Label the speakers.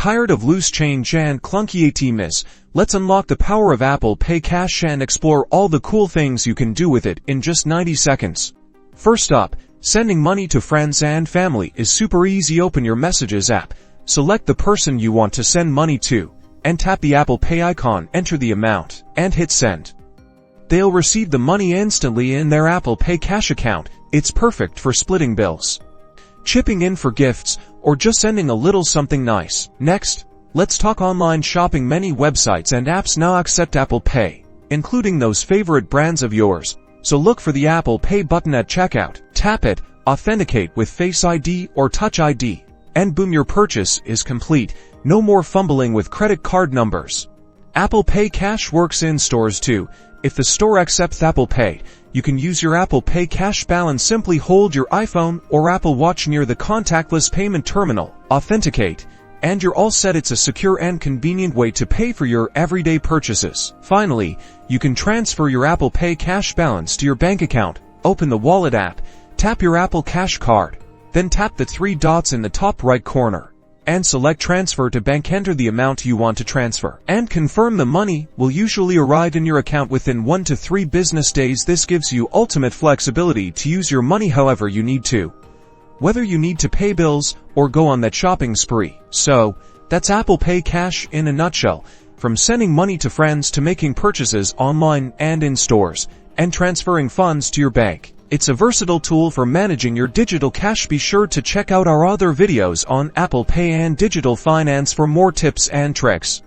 Speaker 1: Tired of loose change and clunky ATMs? Let's unlock the power of Apple Pay Cash and explore all the cool things you can do with it in just 90 seconds. First up, sending money to friends and family is super easy. Open your Messages app, select the person you want to send money to, and tap the Apple Pay icon, enter the amount, and hit send. They'll receive the money instantly in their Apple Pay Cash account. It's perfect for splitting bills, chipping in for gifts, or just sending a little something nice. Next, let's talk online shopping. Many websites and apps now accept Apple Pay, including those favorite brands of yours. So look for the Apple Pay button at checkout, tap it, authenticate with Face ID or Touch ID, and boom, your purchase is complete. No more fumbling with credit card numbers. Apple Pay Cash works in stores too. If the store accepts Apple Pay, you can use your Apple Pay Cash balance. Simply hold your iPhone or Apple Watch near the contactless payment terminal, authenticate, and you're all set. It's a secure and convenient way to pay for your everyday purchases. Finally, you can transfer your Apple Pay Cash balance to your bank account. Open the Wallet app, tap your Apple Cash card, then tap the three dots in the top right corner, and select Transfer to Bank. Enter the amount you want to transfer, and confirm. The money will usually arrive in your account within 1 to 3 business days. This gives you ultimate flexibility to use your money however you need to, whether you need to pay bills or go on that shopping spree. So, that's Apple Pay Cash in a nutshell. From sending money to friends to making purchases online and in stores, and transferring funds to your bank, it's a versatile tool for managing your digital cash. Be sure to check out our other videos on Apple Pay and digital finance for more tips and tricks.